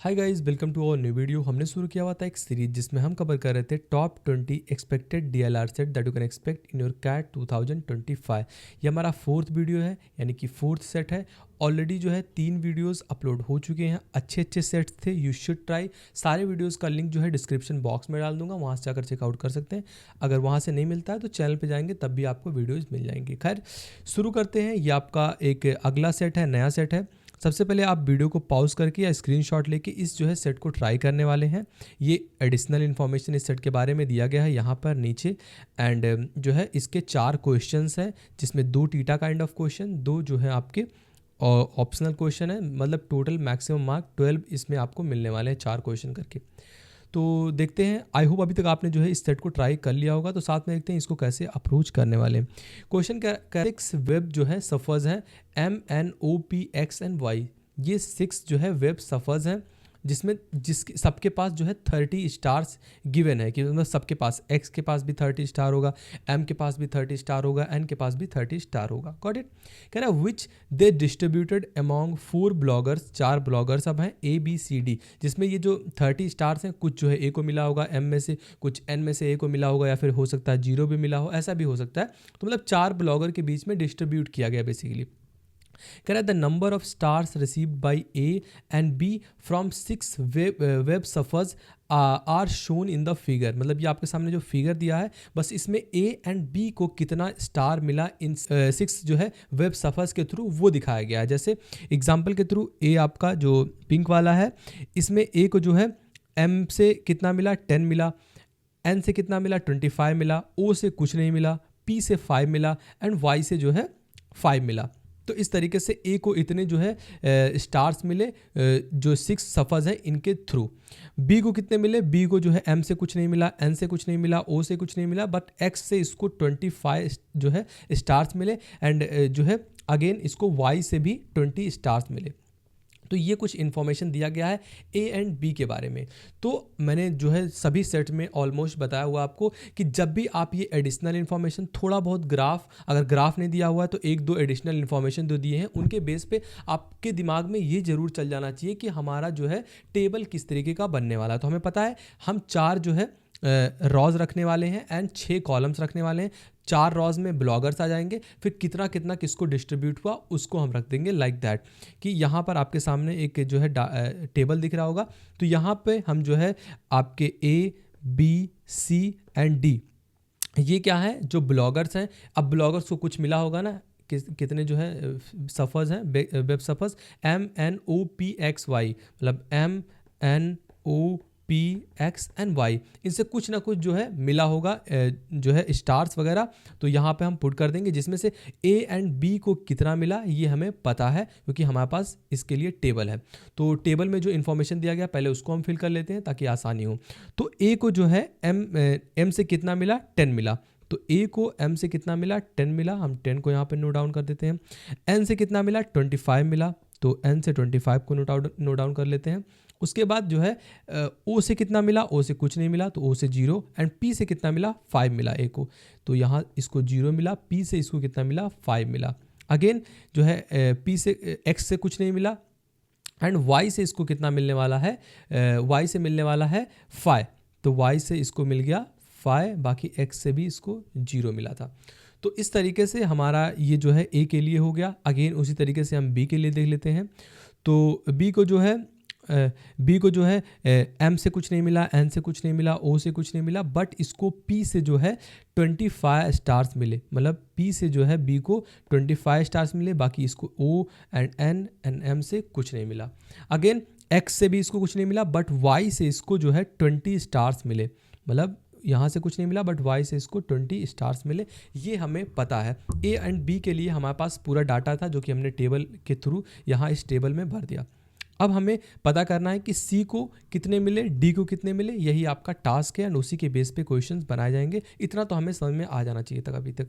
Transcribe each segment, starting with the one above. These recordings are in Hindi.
Hi guys, welcome to our new video. हमने शुरू किया हुआ था एक सीरीज जिसमें हम कवर कर रहे थे top 20 expected DLR set that you can expect in your CAT 2025। ये हमारा फोर्थ वीडियो है, यानी कि फोर्थ सेट है। ऑलरेडी जो है 3 वीडियोस अपलोड हो चुके हैं, अच्छे अच्छे सेट्स थे, यू शुड ट्राई। सारे वीडियोस का लिंक जो है डिस्क्रिप्शन बॉक्स में डाल दूंगा, वहाँ से जाकर चेकआउट कर सकते हैं। अगर वहाँ से नहीं मिलता है तो चैनल पे जाएंगे, तब भी आपको वीडियोज़ मिल जाएंगे। खैर, शुरू करते हैं। ये आपका एक अगला सेट है, नया सेट है। सबसे पहले आप वीडियो को पॉज करके या स्क्रीनशॉट लेके इस जो है सेट को ट्राई करने वाले हैं। ये एडिशनल इन्फॉर्मेशन इस सेट के बारे में दिया गया है यहाँ पर नीचे। एंड जो है इसके 4 क्वेश्चंस हैं, जिसमें 2 टीटा काइंड ऑफ क्वेश्चन, 2 जो है आपके ऑप्शनल क्वेश्चन है। मतलब टोटल मैक्सिमम मार्क 12 इसमें आपको मिलने वाले हैं, 4 क्वेश्चन करके। तो देखते हैं। आई होप अभी तक आपने जो है इस सेट को ट्राई कर लिया होगा। तो साथ में देखते हैं इसको कैसे अप्रोच करने वाले हैं। क्वेश्चन का 6 वेब जो है सफ़र्स हैं, MNOPXNY। ये 6 जो है वेब सफ़र्स हैं, जिसके सबके पास जो है 30 स्टार्स गिवन है। कि मतलब सबके पास, एक्स के पास भी 30 स्टार होगा, एम के पास भी 30 स्टार होगा, एन के पास भी 30 स्टार होगा। Got it. कह रहा है विच दे डिस्ट्रीब्यूटेड अमॉन्ग 4 ब्लॉगर्स। 4 ब्लॉगर्स अब हैं ABCD, जिसमें ये जो 30 स्टार्स हैं, कुछ जो है ए को मिला होगा एम में से, कुछ एन में से ए को मिला होगा, या फिर हो सकता है 0 भी मिला हो, ऐसा भी हो सकता है। तो मतलब 4 ब्लॉगर के बीच में डिस्ट्रीब्यूट किया गया बेसिकली। कह रहा है the number of stars received by A and B from 6 web surfers are shown in the figure. मतलब ये आपके सामने जो फिगर दिया है, बस इसमें ए एंड बी को कितना स्टार मिला इन 6 जो है वेब सफ़र्स के थ्रू, वो दिखाया गया है। जैसे एग्जाम्पल के थ्रू, ए आपका जो पिंक वाला है, इसमें ए को जो है एम से कितना मिला, 10 मिला, एन से कितना मिला, 25 मिला, ओ से कुछ नहीं मिला, पी से 5 मिला, एंड वाई से जो है 5 मिला। तो इस तरीके से ए को इतने जो है स्टार्स मिले जो 6 सफ़र्स हैं इनके थ्रू। बी को कितने मिले, बी को जो है एम से कुछ नहीं मिला, एन से कुछ नहीं मिला, ओ से कुछ नहीं मिला, बट एक्स से इसको 25 जो है स्टार्स मिले। एंड जो है अगेन इसको वाई से भी 20 स्टार्स मिले। तो ये कुछ इन्फॉर्मेशन दिया गया है ए एंड बी के बारे में। तो मैंने जो है सभी सेट में ऑलमोस्ट बताया हुआ आपको कि जब भी आप ये एडिशनल इन्फॉर्मेशन, थोड़ा बहुत ग्राफ, अगर ग्राफ नहीं दिया हुआ है तो 1-2 एडिशनल इन्फॉर्मेशन जो दिए हैं उनके बेस पे आपके दिमाग में ये जरूर चल जाना चाहिए कि हमारा जो है टेबल किस तरीके का बनने वाला है। तो हमें पता है हम 4 जो है रॉज रखने वाले हैं एंड 6 कॉलम्स रखने वाले हैं। 4 रॉज में ब्लॉगर्स आ जाएंगे, फिर कितना कितना किसको डिस्ट्रीब्यूट हुआ उसको हम रख देंगे लाइक दैट। कि यहाँ पर आपके सामने एक जो है टेबल दिख रहा होगा। तो यहाँ पे हम जो है आपके A, B, C and D, ये क्या है, जो ब्लॉगर्स हैं। अब ब्लॉगर्स को कुछ मिला होगा ना, कितने जो है सफ़र्स हैं, वेब सफ़र्स, MNOPXY, मतलब MNOPXNY, इनसे कुछ ना कुछ जो है मिला होगा जो है स्टार्स वगैरह। तो यहाँ पे हम पुट कर देंगे, जिसमें से ए एंड बी को कितना मिला ये हमें पता है, क्योंकि हमारे पास इसके लिए टेबल है। तो टेबल में जो इन्फॉर्मेशन दिया गया पहले उसको हम फिल कर लेते हैं ताकि आसानी हो। तो ए को जो है एम से कितना मिला, 10 मिला। तो ए को एम से कितना मिला, 10 मिला। हम 10 को यहाँ पे नोट डाउन कर देते हैं। एन से कितना मिला, 25 मिला। तो एन से 25 को नोट डाउन कर लेते हैं। उसके बाद जो है ओ से कितना मिला, ओ से कुछ नहीं मिला, तो ओ से 0। एंड पी से कितना मिला, 5 मिला ए को। तो यहाँ इसको 0 मिला, पी से इसको कितना मिला, 5 मिला। अगेन जो है पी से एक्स से कुछ नहीं मिला, एंड वाई से इसको कितना मिलने वाला है, वाई से मिलने वाला है 5। तो वाई से इसको मिल गया 5, बाकी एक्स से भी इसको 0 मिला था। तो इस तरीके से हमारा ये जो है ए के लिए हो गया। अगेन उसी तरीके से हम बी के लिए देख लेते हैं। तो बी को जो है एम से कुछ नहीं मिला, एन से कुछ नहीं मिला, ओ से कुछ नहीं मिला, बट इसको पी से जो है 25 स्टार्स मिले। मतलब पी से जो है बी को 25 स्टार्स मिले, बाकी इसको O and N and M से कुछ नहीं मिला। अगेन एक्स से भी इसको कुछ नहीं मिला, बट वाई से इसको जो है 20 स्टार्स मिले। मतलब यहाँ से कुछ नहीं मिला, बट वाई से इसको 20 स्टार्स मिले। ये हमें पता है। ए एंड बी के लिए हमारे पास पूरा डाटा था, जो कि हमने टेबल के थ्रू यहाँ इस टेबल में भर दिया। अब हमें पता करना है कि सी को कितने मिले, डी को कितने मिले। यही आपका टास्क है, एंड उसी के बेस पे क्वेश्चंस बनाए जाएंगे। इतना तो हमें समझ में आ जाना चाहिए था अभी तक।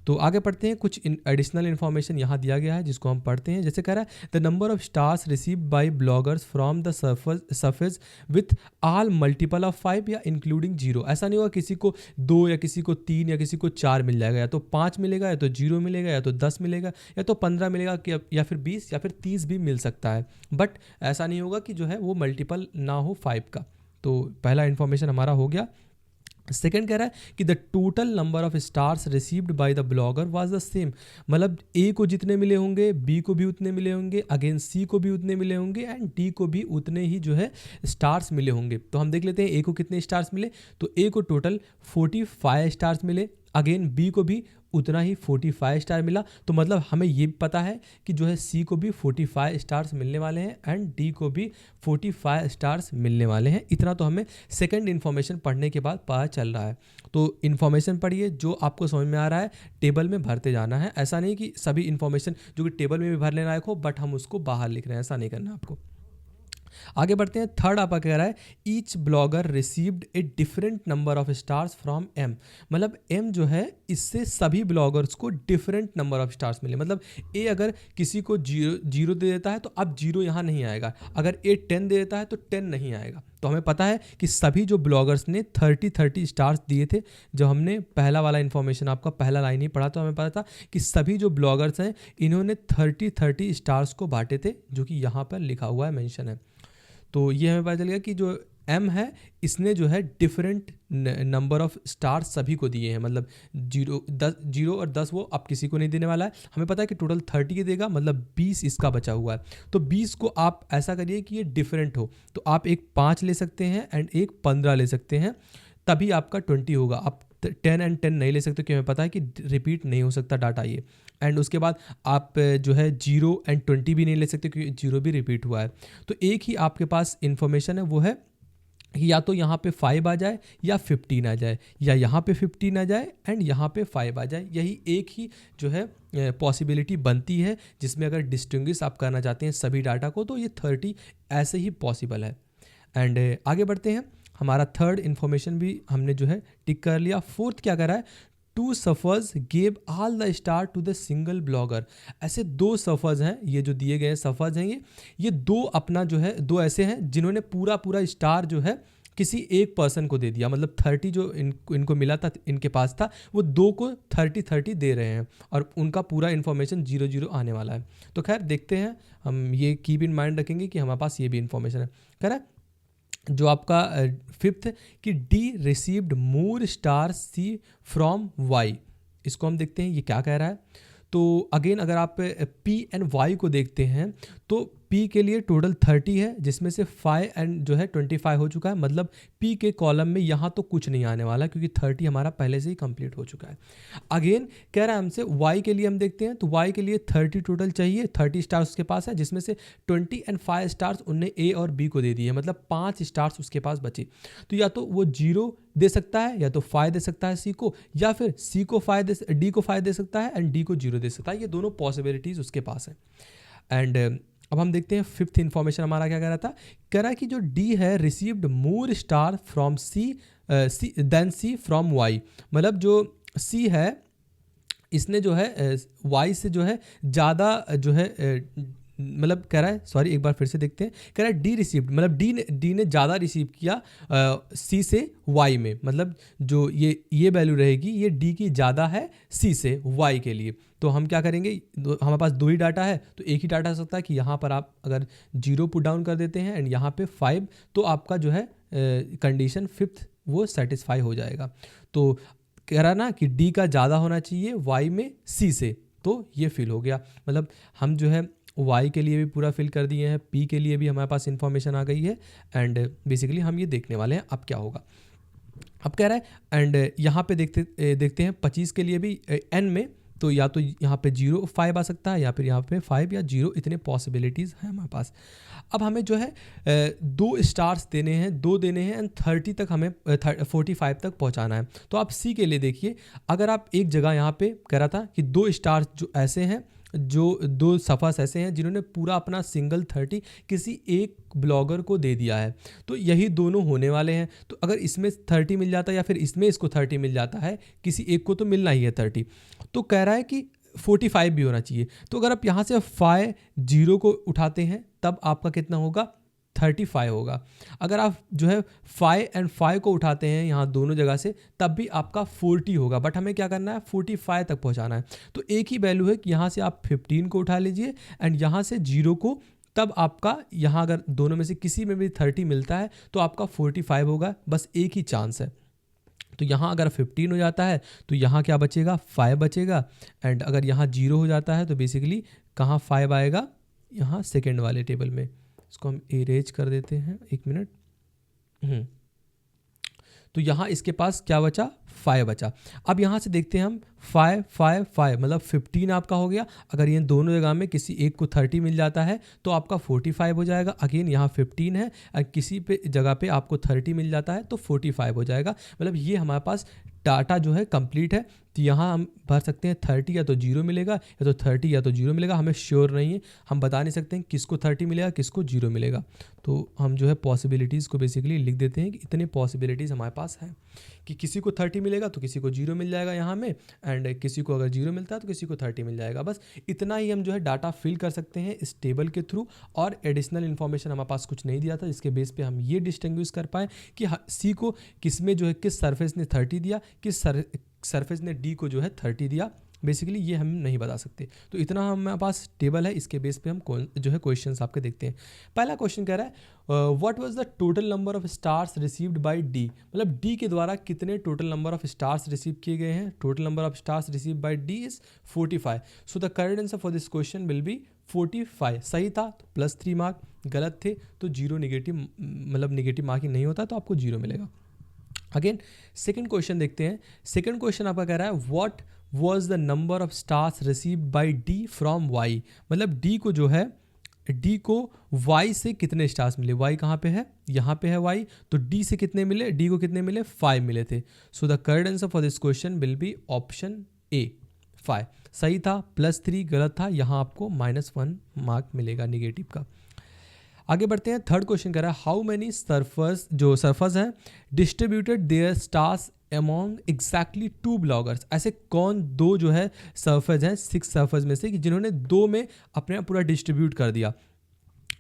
तो आगे पढ़ते हैं। कुछ एडिशनल इन्फॉर्मेशन यहाँ दिया गया है, जिसको हम पढ़ते हैं। जैसे कह रहा है the number of stars received by bloggers from the surface with all multiple of 5 या इंक्लूडिंग 0। ऐसा नहीं होगा किसी को 2 या किसी को 3 या किसी को 4 मिल जाएगा, या तो 5 मिलेगा, या तो 0 मिलेगा, या तो 10 मिलेगा, या तो 15 मिलेगा, या फिर 20 या फिर 30 भी मिल सकता है। बट ऐसा नहीं होगा कि जो है वो मल्टीपल ना हो 5 का। तो पहला इन्फॉर्मेशन हमारा हो गया। सेकेंड कह रहा है कि the total number of stars received by the blogger was the same, मतलब ए को जितने मिले होंगे बी को भी उतने मिले होंगे, अगेन सी को भी उतने मिले होंगे एंड डी को भी उतने ही जो है स्टार्स मिले होंगे। तो हम देख लेते हैं ए को कितने स्टार्स मिले, तो ए को टोटल 45 स्टार्स मिले, अगेन बी को भी उतना ही 45 स्टार मिला। तो मतलब हमें ये पता है कि जो है सी को भी 45 स्टार्स मिलने वाले हैं एंड डी को भी 45 स्टार्स मिलने वाले हैं। इतना तो हमें सेकंड इन्फॉर्मेशन पढ़ने के बाद पता चल रहा है। तो इन्फॉर्मेशन पढ़िए, जो आपको समझ में आ रहा है टेबल में भरते जाना है। ऐसा नहीं कि सभी इन्फॉर्मेशन जो कि टेबल में भी भरने लायक हो बट हम उसको बाहर लिख रहे हैं, ऐसा नहीं करना आपको। आगे बढ़ते हैं। थर्ड आपका कह रहा है each blogger received a different number of stars from M, मतलब एम जो है इससे सभी ब्लॉगर्स को डिफरेंट नंबर ऑफ स्टार्स मिले। मतलब ए अगर किसी को जीरो दे देता है तो अब जीरो यहाँ नहीं आएगा, अगर ए 10 दे देता है तो 10 नहीं आएगा। तो हमें पता है कि सभी जो ब्लॉगर्स ने 30 स्टार्स दिए थे, जब हमने पहला वाला इन्फॉर्मेशन आपका पहला लाइन ही पढ़ा तो हमें पता था कि सभी जो ब्लॉगर्स हैं इन्होंने 30 स्टार्स को बांटे थे, जो कि यहाँ पर लिखा हुआ है, मेंशन है। तो ये हमें पता चल गया कि जो एम है इसने जो है डिफरेंट नंबर ऑफ स्टार सभी को दिए हैं, मतलब 0 और 10 वो अब किसी को नहीं देने वाला है। हमें पता है कि टोटल 30 के देगा, मतलब 20 इसका बचा हुआ है। तो 20 को आप ऐसा करिए कि ये डिफरेंट हो, तो आप एक 5 ले सकते हैं एंड एक 15 ले सकते हैं, तभी आपका 20 होगा। आप 10 एंड 10 नहीं ले सकते क्योंकि हमें पता है कि रिपीट नहीं हो सकता डाटा ये। एंड उसके बाद आप जो है 0 एंड 20 भी नहीं ले सकते क्योंकि 0 भी रिपीट हुआ है। तो एक ही आपके पास इन्फॉर्मेशन है, वो है कि या तो यहाँ पे 5 आ जाए या 15 आ जाए, या यहाँ पे 15 आ जाए एंड यहाँ पे 5 आ जाए। यही एक ही जो है पॉसिबिलिटी बनती है, जिसमें अगर डिस्टिंग्विश आप करना चाहते हैं सभी डाटा को तो ये 30 ऐसे ही पॉसिबल है। एंड आगे बढ़ते हैं। हमारा थर्ड इन्फॉर्मेशन भी हमने जो है टिक कर लिया। फोर्थ क्या कर रहा है, 2 surfers gave all the star to the single blogger. ऐसे 2 सफर्स हैं, ये जो दिए गए सफर्स हैं ये 2 अपना जो है 2 ऐसे हैं जिन्होंने पूरा स्टार जो है किसी एक पर्सन को दे दिया, मतलब 30 जो इनको मिला था, इनके पास था, वो 2 को 30 दे रहे हैं और उनका पूरा इन्फॉर्मेशन 0 आने वाला है। तो खैर देखते हैं, हम ये कीप इन माइंड रखेंगे कि हमारे पास ये भी इन्फॉर्मेशन है। कह रहा है जो आपका फिफ्थ कि D received more star C from Y, इसको हम देखते हैं ये क्या कह रहा है। तो अगेन अगर आप पी एंड वाई को देखते हैं तो पी के लिए टोटल 30 है, जिसमें से 5 एंड जो है 25 हो चुका है, मतलब पी के कॉलम में यहाँ तो कुछ नहीं आने वाला क्योंकि 30 हमारा पहले से ही कंप्लीट हो चुका है। अगेन कह रहा है हमसे वाई के लिए हम देखते हैं, तो वाई के लिए 30 टोटल चाहिए, 30 स्टार्स उसके पास है, जिसमें से 20 एंड 5 स्टार्स उनने ए और बी को दे दिए, मतलब 5 स्टार्स उसके पास बचे। तो या तो वो 0 दे सकता है, या तो 5 दे सकता है सी को, या फिर सी को 5 दे, डी को 5 दे सकता है एंड डी को 0 दे सकता है। ये दोनों पॉसिबिलिटीज़ उसके पास है। एंड अब हम देखते हैं फिफ्थ इन्फॉर्मेशन हमारा क्या कह रहा था। कह रहा है कि जो डी है received more star from C then C from Y, मतलब जो सी है इसने जो है वाई से जो है ज़्यादा जो है मतलब कह रहा है, सॉरी एक बार फिर से देखते हैं, कह रहा है डी रिसीव्ड, मतलब डी ने ज़्यादा रिसीव किया सी से वाई में, मतलब जो ये वैल्यू रहेगी ये डी की ज़्यादा है सी से वाई के लिए। तो हम क्या करेंगे, हमारे पास 2 ही डाटा है, तो एक ही डाटा हो सकता है कि यहाँ पर आप अगर 0 पुट डाउन कर देते हैं एंड यहाँ पे 5, तो आपका जो है कंडीशन फिफ्थ वो सेटिस्फाई हो जाएगा। तो कह रहा ना कि डी का ज़्यादा होना चाहिए वाई में सी से, तो ये फिल हो गया। मतलब हम जो है वाई के लिए भी पूरा फिल कर दिए हैं, पी के लिए भी हमारे पास इन्फॉर्मेशन आ गई है एंड बेसिकली हम ये देखने वाले हैं अब क्या होगा। अब कह रहा है एंड यहाँ पे देखते हैं 25 के लिए भी एन में, तो या तो यहाँ पे 0 5 आ सकता है या फिर यहाँ पे 5 या 0, इतने पॉसिबिलिटीज़ हैं हमारे पास। अब हमें जो है 2 स्टार्स देने हैं, 2 देने हैं एंड 30 तक हमें 45 तक पहुँचाना है। तो आप सी के लिए देखिए, अगर आप एक जगह यहाँ पे कह रहा था कि 2 स्टार्स जो ऐसे हैं, जो 2 सफ़र्स ऐसे हैं जिन्होंने पूरा अपना सिंगल 30 किसी एक ब्लॉगर को दे दिया है, तो यही दोनों होने वाले हैं। तो अगर इसमें 30 मिल जाता है या फिर इसमें इसको 30 मिल जाता है, किसी एक को तो मिलना ही है 30, तो कह रहा है कि 45 भी होना चाहिए। तो अगर आप यहाँ से 5 0 को उठाते हैं तब आपका कितना होगा, 35 होगा। अगर आप जो है 5 एंड 5 को उठाते हैं यहाँ दोनों जगह से, तब भी आपका 40 होगा, बट हमें क्या करना है 45 तक पहुँचाना है। तो एक ही वैल्यू है कि यहाँ से आप 15 को उठा लीजिए एंड यहाँ से 0 को तब आपका यहाँ अगर दोनों में से किसी में भी 30 मिलता है तो आपका 45 होगा, बस एक ही चांस है। तो यहाँ अगर 15 हो जाता है तो यहाँ क्या बचेगा, 5 बचेगा। एंड अगर यहाँ 0 हो जाता है तो बेसिकली कहाँ 5 आएगा, यहाँ सेकेंड वाले टेबल में। इसको हम इरेज कर देते हैं, 1 मिनट। तो यहाँ इसके पास क्या बचा, 5 बचा। अब यहाँ से देखते हैं हम 5 5 5 मतलब 15 आपका हो गया। अगर ये दोनों जगह में किसी एक को 30 मिल जाता है तो आपका 45 हो जाएगा। अगेन यहाँ 15 है और किसी पे जगह पे आपको 30 मिल जाता है तो 45 हो जाएगा। मतलब ये हमारे पास डाटा जो है कंप्लीट है। तो यहाँ हम भर सकते हैं 30 या तो 0 मिलेगा या तो 30 या तो 0 मिलेगा, हमें श्योर नहीं है, हम बता नहीं सकते हैं किसको 30 मिलेगा किसको 0 मिलेगा। तो हम जो है पॉसिबिलिटीज़ को बेसिकली लिख देते हैं कि इतने पॉसिबिलिटीज़ हमारे पास है कि किसी को 30 मिलेगा तो किसी को 0 मिल जाएगा यहाँ में, एंड किसी को अगर 0 मिलता है तो किसी को 30 मिल जाएगा। बस इतना ही हम जो है डाटा फिल कर सकते हैं इस टेबल के थ्रू। और एडिशनल इन्फॉर्मेशन हमारे पास कुछ नहीं दिया था जिसके बेस पे हम ये डिस्टिंग्विश कर पाएँ कि सी को किस में जो है किस सरफेस ने 30 दिया, किस सरफेस ने डी को जो है 30 दिया। बेसिकली ये हम नहीं बता सकते। तो इतना हमारे पास टेबल है, इसके बेस पे हम जो है क्वेश्चंस आपके देखते हैं। पहला क्वेश्चन कह रहा है what was the total number of stars received by D, मतलब डी के द्वारा कितने total number of stars receive किए गए हैं। Total number of stars receive by D is 45। So the correct answer for this question will B 45। सही था तो +3 मार्क, गलत थे तो 0 नेगेटिव, मतलब नेगेटिव मार्किंग नहीं होता तो आपको 0 मिलेगा। अगेन सेकंड क्वेश्चन देखते हैं। सेकंड क्वेश्चन आपका कह रहा है what was the number of stars received by D from Y, मतलब डी को जो है डी को वाई से कितने स्टार्स मिले। वाई कहाँ पे है, यहाँ पे है वाई, तो डी से कितने मिले, डी को कितने मिले, 5 मिले थे। So the correct answer for this question will be option A 5। सही था, +3, गलत था, यहाँ आपको -1 मार्क मिलेगा नेगेटिव का। आगे बढ़ते हैं। थर्ड क्वेश्चन कह रहा है हाउ मेनी सर्फर्स, जो सर्फर्स हैं distributed their stars among exactly 2 bloggers, ऐसे कौन दो जो है सर्फर्स हैं 6 सर्फर्स में से कि जिन्होंने 2 में अपने पूरा डिस्ट्रीब्यूट कर दिया।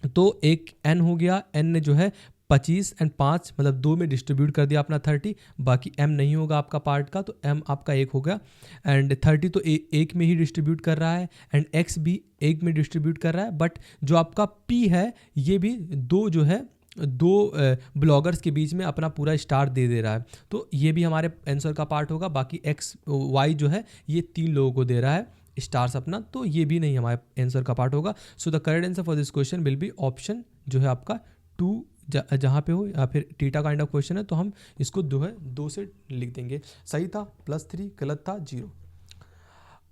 तो एक एन हो गया, एन ने जो है 25 एंड 5 मतलब 2 में डिस्ट्रीब्यूट कर दिया अपना 30, बाकी m नहीं होगा आपका पार्ट का, तो m आपका 1 हो गया। एंड 30 तो एक में ही डिस्ट्रीब्यूट कर रहा है एंड x भी 1 में डिस्ट्रीब्यूट कर रहा है, बट जो आपका p है ये भी 2 जो है 2 ब्लॉगर्स के बीच में अपना पूरा स्टार दे रहा है, तो ये भी हमारे आंसर का पार्ट होगा। बाकी x y जो है ये 3 लोगों को दे रहा है स्टार्स अपना, तो ये भी नहीं हमारे आंसर का पार्ट होगा। So the correct answer for this question will be option जो है आपका 2 जहाँ पे हो, या फिर टीटा काइंड ऑफ क्वेश्चन है तो हम इसको 2 से लिख देंगे। सही था +3, गलत था 0।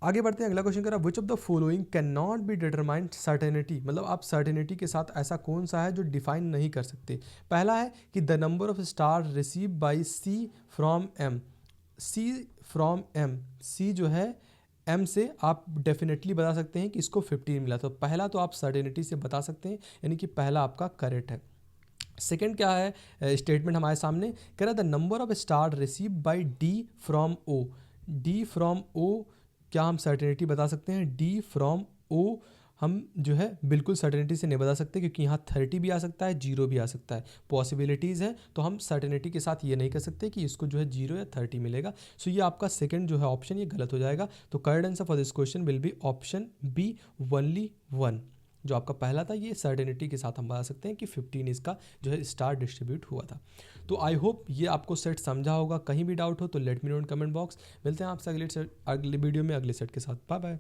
आगे बढ़ते हैं। अगला क्वेश्चन कर रहा है which of the following can not be determined certainty, मतलब आप सर्टेनिटी के साथ ऐसा कौन सा है जो डिफाइन नहीं कर सकते। पहला है कि the number of star receive by C from M, C from M, C जो है m से आप डेफिनेटली बता सकते हैं कि इसको 15 मिला, तो पहला तो आप सर्टेनिटी से बता सकते हैं, यानी कि पहला आपका करेक्ट है। सेकंड क्या है स्टेटमेंट हमारे सामने, कह रहा है the number of star receive by D from O, D from O क्या हम सर्टेनिटी बता सकते हैं। डी फ्रॉम ओ हम जो है बिल्कुल सर्टेनिटी से नहीं बता सकते, क्योंकि यहाँ 30 भी आ सकता है 0 भी आ सकता है, पॉसिबिलिटीज़ है, तो हम सर्टेनिटी के साथ ये नहीं कर सकते कि इसको जो है 0 या 30 मिलेगा। सो ये आपका सेकंड जो है ऑप्शन ये गलत हो जाएगा। तो correct answer for this question will be option B only 1। जो आपका पहला था ये सर्टेनिटी के साथ हम बता सकते हैं कि 15 इसका जो है स्टार डिस्ट्रीब्यूट हुआ था। तो आई होप ये आपको सेट समझा होगा। कहीं भी डाउट हो तो let me know in comment box. मिलते हैं आपसे अगले वीडियो में अगले सेट के साथ। Bye bye.